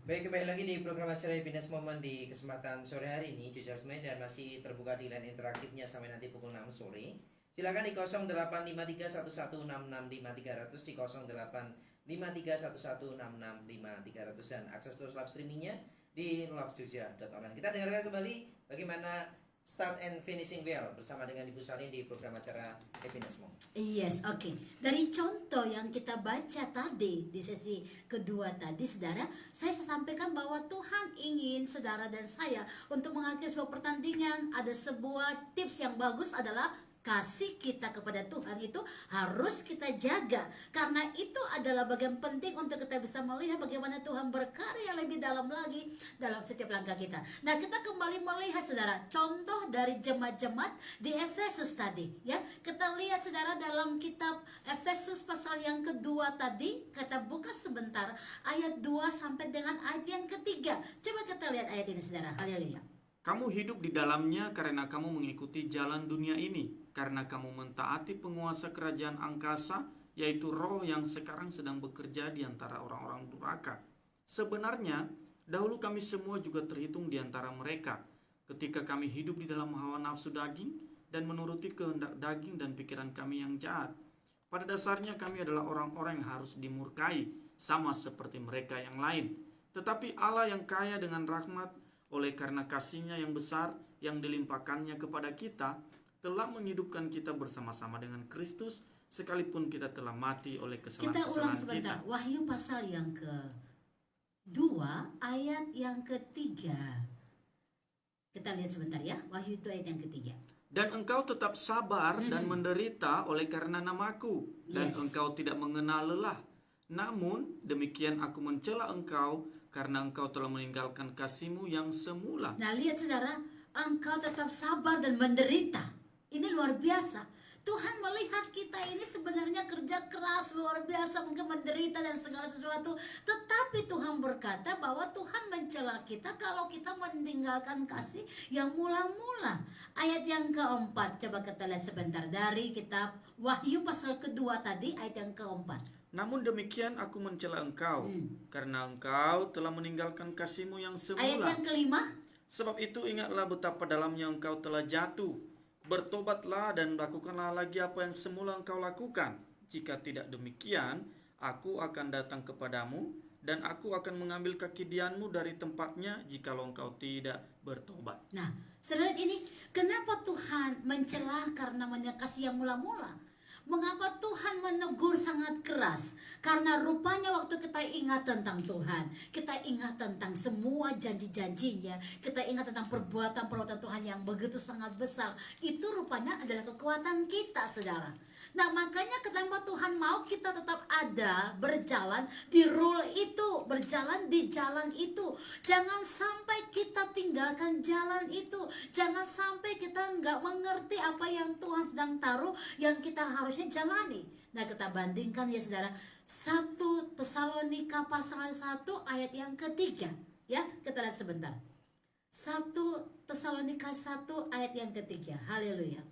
Baik, kembali lagi di program acara Happiness Moment di kesempatan sore hari ini, Jujur Semen, dan masih terbuka di line interaktifnya sampai nanti pukul 6 sore. Silakan di 085311665300, di 085311665300, dan akses terus live streamingnya di lovejogja.online. Kita dengarkan kembali bagaimana start and finishing well bersama dengan Ibu Salin di program acara Happiness Moment. Yes, oke. Dari contoh yang kita baca tadi di sesi kedua tadi, saudara, saya sampaikan bahwa Tuhan ingin saudara dan saya untuk mengakhiri sebuah pertandingan. Ada sebuah tips yang bagus adalah kasih kita kepada Tuhan itu harus kita jaga, karena itu adalah bagian penting untuk kita bisa melihat bagaimana Tuhan berkarya lebih dalam lagi dalam setiap langkah kita. Nah, kita kembali melihat saudara contoh dari jemaat-jemaat di Efesus tadi, ya. Kita lihat saudara dalam kitab Efesus pasal yang kedua tadi, kita buka sebentar ayat 2 sampai dengan ayat yang ketiga. Coba kita lihat ayat ini saudara. Haleluya. Kamu hidup di dalamnya karena kamu mengikuti jalan dunia ini, karena kamu mentaati penguasa kerajaan angkasa, yaitu roh yang sekarang sedang bekerja di antara orang-orang durhaka. Sebenarnya, dahulu kami semua juga terhitung di antara mereka, ketika kami hidup di dalam hawa nafsu daging dan menuruti kehendak daging dan pikiran kami yang jahat. Pada dasarnya kami adalah orang-orang yang harus dimurkai, sama seperti mereka yang lain. Tetapi Allah yang kaya dengan rahmat, oleh karena kasih-Nya yang besar yang dilimpahkannya kepada kita, telah menghidupkan kita bersama-sama dengan Kristus, sekalipun kita telah mati oleh Kita ulang kesalahan-kesalahan sebentar. kita. Wahyu pasal yang kedua ayat yang ketiga. Kita lihat sebentar ya. Wahyu itu ayat yang ketiga. Dan engkau tetap sabar dan menderita oleh karena namaku, dan Yes. engkau tidak mengenal lelah. Namun demikian aku mencela engkau, karena engkau telah meninggalkan kasihmu yang semula. Nah, lihat saudara, engkau tetap sabar dan menderita. Ini luar biasa. Tuhan melihat kita ini sebenarnya kerja keras luar biasa, mungkin menderita dan segala sesuatu, tetapi Tuhan berkata bahwa Tuhan mencela kita kalau kita meninggalkan kasih yang mula-mula. Ayat yang keempat, coba kita lihat sebentar dari kitab Wahyu pasal kedua tadi, ayat yang keempat. Namun demikian aku mencela engkau, karena engkau telah meninggalkan kasihmu yang Ayat semula. yang kelima. Sebab itu ingatlah betapa dalamnya engkau telah jatuh. Bertobatlah dan lakukanlah lagi apa yang semula engkau lakukan. Jika tidak demikian, aku akan datang kepadamu, dan aku akan mengambil kaki dianmu dari tempatnya jikalau engkau tidak bertobat. Nah, saudara, ini kenapa Tuhan mencela karena kasih yang mula-mula? Mengapa Tuhan menegur sangat keras? Karena rupanya waktu kita ingat tentang Tuhan, kita ingat tentang semua janji-janjinya, kita ingat tentang perbuatan-perbuatan Tuhan yang begitu sangat besar, itu rupanya adalah kekuatan kita, saudara. Nah, makanya kenapa Tuhan mau kita tetap ada, berjalan di rule itu, berjalan di jalan itu. Jangan sampai kita tinggalkan jalan itu. Jangan sampai kita nggak mengerti apa yang Tuhan sedang taruh, yang kita harusnya jalani. Nah, kita bandingkan ya saudara, 1 Tesalonika pasal 1 ayat yang ketiga. Ya, kita lihat sebentar. 1 Tesalonika 1 ayat yang ketiga. Haleluya.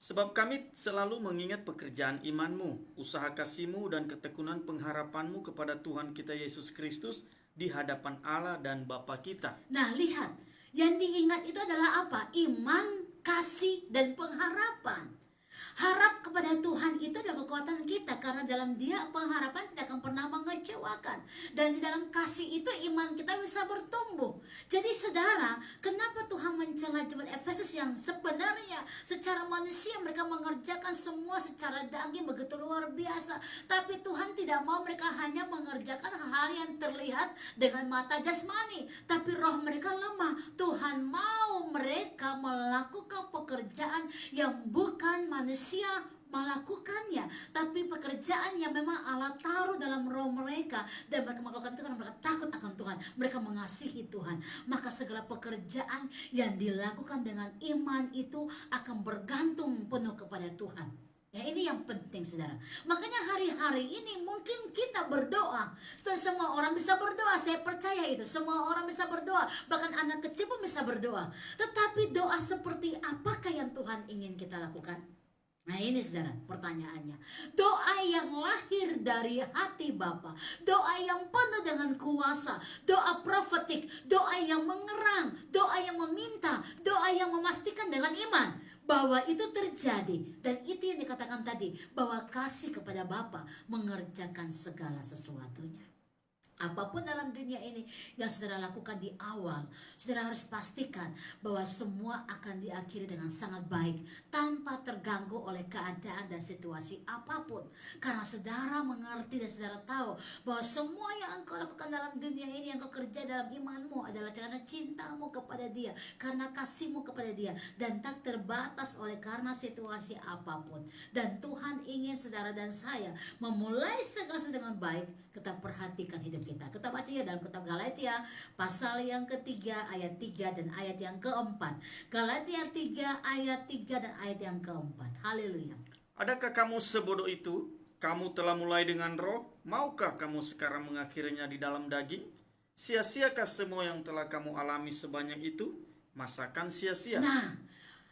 Sebab kami selalu mengingat pekerjaan imanmu, usaha kasihmu, dan ketekunan pengharapanmu kepada Tuhan kita Yesus Kristus di hadapan Allah dan Bapa kita. Nah, lihat, yang diingat itu adalah apa? Iman, kasih, dan pengharapan. Harap kepada Tuhan itu adalah kekuatan kita, karena dalam Dia pengharapan tidak akan pernah mengecewakan, dan di dalam kasih itu iman kita bisa bertumbuh. Jadi saudara, kenapa Tuhan mencela jemaat Efesus yang sebenarnya secara manusia mereka mengerjakan semua secara daging begitu luar biasa, tapi Tuhan tidak mau mereka hanya mengerjakan hal yang terlihat dengan mata jasmani, tapi roh mereka lemah. Tuhan mau mereka melakukan pekerjaan yang bukan manusia melakukannya, tapi pekerjaan yang memang Allah taruh dalam roh mereka, dan mereka melakukan itu karena mereka takut akan Tuhan, mereka mengasihi Tuhan. Maka segala pekerjaan yang dilakukan dengan iman itu akan bergantung penuh kepada Tuhan. Ya, ini yang penting saudara. Makanya hari-hari ini mungkin kita berdoa. Semua orang bisa berdoa, saya percaya itu. Semua orang bisa berdoa, bahkan anak kecil pun bisa berdoa. Tetapi doa seperti apakah yang Tuhan ingin kita lakukan? Nah ini saudara pertanyaannya, doa yang lahir dari hati Bapa, doa yang penuh dengan kuasa, doa profetik, doa yang mengerang, doa yang meminta, doa yang memastikan dengan iman bahwa itu terjadi. Dan itu yang dikatakan tadi, bahwa kasih kepada Bapa mengerjakan segala sesuatunya. Apapun dalam dunia ini yang saudara lakukan di awal, saudara harus pastikan bahwa semua akan diakhiri dengan sangat baik, tanpa terganggu oleh keadaan dan situasi apapun. Karena saudara mengerti dan saudara tahu bahwa semua yang engkau lakukan dalam dunia ini, yang engkau kerja dalam imanmu adalah karena cintamu kepada Dia, karena kasihmu kepada Dia, dan tak terbatas oleh karena situasi apapun. Dan Tuhan ingin saudara dan saya memulai segala sesuatu dengan baik. Kita perhatikan hidup kita. Kita baca ya dalam kitab Galatia pasal yang ketiga ayat 3 dan ayat yang keempat. Galatia 3 ayat 3 dan ayat yang keempat. Haleluya. Adakah kamu sebodoh itu? Kamu telah mulai dengan roh, maukah kamu sekarang mengakhirinya di dalam daging? Sia-siakah semua yang telah kamu alami sebanyak itu? Masakan sia-sia? Nah,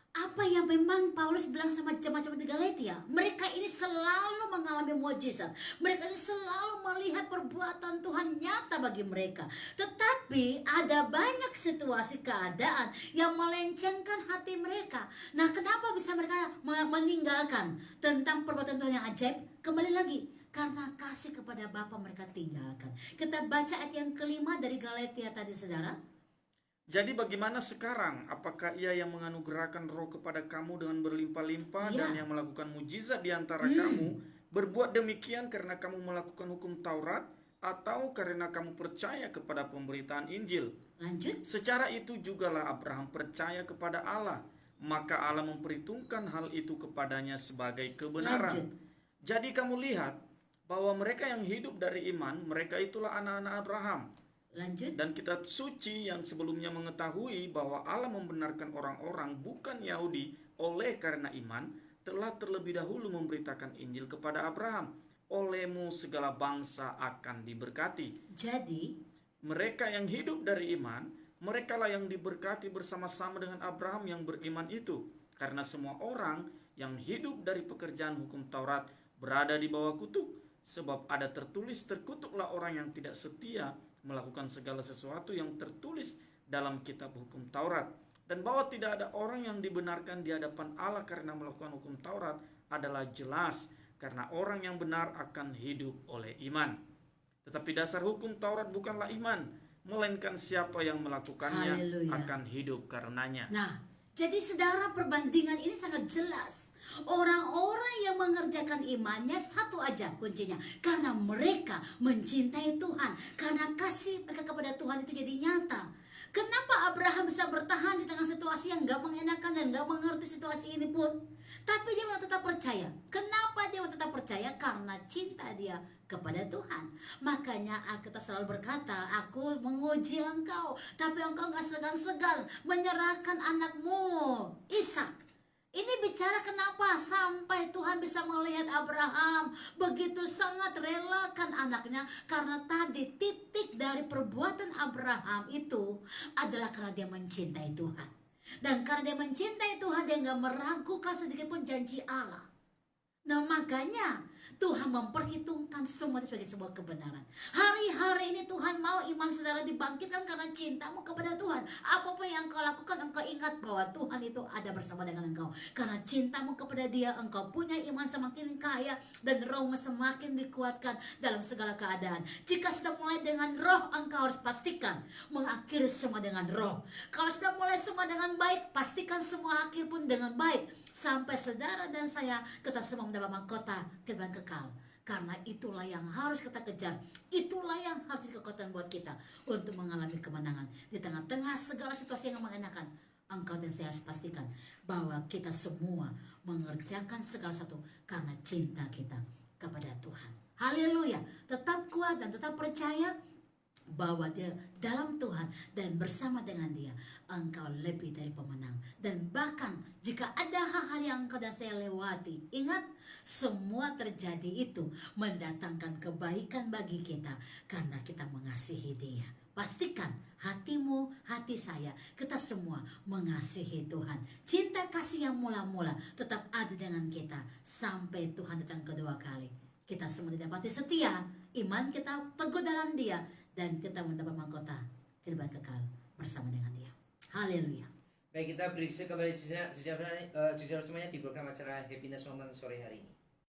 apa yang memang Paulus bilang sama jemaat-jemaat di Galatia, mereka ini selalu mengalami mukjizat, mereka ini selalu melihat perbuatan Tuhan nyata bagi mereka. Tetapi ada banyak situasi keadaan yang melencengkan hati mereka. Nah, kenapa bisa mereka meninggalkan tentang perbuatan Tuhan yang ajaib? Kembali lagi, karena kasih kepada Bapa mereka tinggalkan. Kita baca ayat yang kelima dari Galatia tadi saudara. Jadi bagaimana sekarang? Apakah Ia yang menganugerahkan roh kepada kamu dengan berlimpah-limpah dan yang melakukan mujizat di antara kamu berbuat demikian karena kamu melakukan hukum Taurat atau karena kamu percaya kepada pemberitaan Injil? Lanjut. Secara itu jugalah Abraham percaya kepada Allah, maka Allah memperhitungkan hal itu kepadanya sebagai kebenaran. Lanjut. Jadi kamu lihat bahwa mereka yang hidup dari iman, mereka itulah anak-anak Abraham. Lanjut. Dan kitab suci yang sebelumnya mengetahui bahwa Allah membenarkan orang-orang bukan Yahudi oleh karena iman, telah terlebih dahulu memberitakan Injil kepada Abraham. Olehmu segala bangsa akan diberkati. Jadi Mereka yang hidup dari iman, merekalah yang diberkati bersama-sama dengan Abraham yang beriman itu. Karena semua orang yang hidup dari pekerjaan hukum Taurat berada di bawah kutuk. Sebab ada tertulis, terkutuklah orang yang tidak setia melakukan segala sesuatu yang tertulis dalam kitab hukum Taurat. Dan bahwa tidak ada orang yang dibenarkan di hadapan Allah karena melakukan hukum Taurat adalah jelas, karena orang yang benar akan hidup oleh iman. Tetapi dasar hukum Taurat bukanlah iman, melainkan siapa yang melakukannya akan hidup karenanya. Nah, jadi saudara, perbandingan ini sangat jelas. Orang-orang yang mengerjakan imannya satu aja kuncinya, karena mereka mencintai Tuhan, karena kasih mereka kepada Tuhan itu jadi nyata. Kenapa Abraham bisa bertahan di tengah situasi yang gak mengenakan dan gak mengerti situasi ini pun? Tapi dia tetap percaya. Kenapa dia tetap percaya? Karena cinta dia kepada Tuhan. Makanya Alkitab selalu berkata, aku menguji engkau, tapi engkau gak segan-segan menyerahkan anakmu Ishak. Ini bicara kenapa sampai Tuhan bisa melihat Abraham begitu sangat relakan anaknya, karena tadi titik dari perbuatan Abraham itu adalah karena dia mencintai Tuhan. Dan karena dia mencintai Tuhan, dia gak meragukan sedikit pun janji Allah. Nah, makanya Tuhan memperhitungkan semua sebagai sebuah kebenaran. Hari-hari ini Tuhan mau iman saudara dibangkitkan karena cintamu kepada Tuhan. Apapun yang engkau lakukan, engkau ingat bahwa Tuhan itu ada bersama dengan engkau. Karena cintamu kepada Dia, engkau punya iman semakin kaya dan rohmu semakin dikuatkan dalam segala keadaan. Jika sudah mulai dengan roh, engkau harus pastikan mengakhiri semua dengan roh. Kalau sudah mulai semua dengan baik, pastikan semua akhir pun dengan baik. Sampai saudara dan saya, kita semua mendapat mahkota kehidupan kekal. Karena itulah yang harus kita kejar. Itulah yang harus jadi kekuatan buat kita untuk mengalami kemenangan di tengah-tengah segala situasi yang mengenakan. Engkau dan saya harus pastikan bahwa kita semua mengerjakan segala satu karena cinta kita kepada Tuhan. Haleluya. Tetap kuat dan tetap percaya bahwa dia dalam Tuhan dan bersama dengan Dia engkau lebih dari pemenang. Dan bahkan jika ada hal-hal yang engkau dan saya lewati, ingat semua terjadi itu mendatangkan kebaikan bagi kita karena kita mengasihi Dia. Pastikan hatimu, hati saya, kita semua mengasihi Tuhan. Cinta kasih yang mula-mula tetap ada dengan kita sampai Tuhan datang kedua kali. Kita semua didapati setia, iman kita teguh dalam Dia, dan kita mendapat mahkota kehidupan kekal bersama dengan Dia. Haleluya. Baik, kita beriksa kembali sejenak semuanya di program acara Happiness Moment sore hari ini.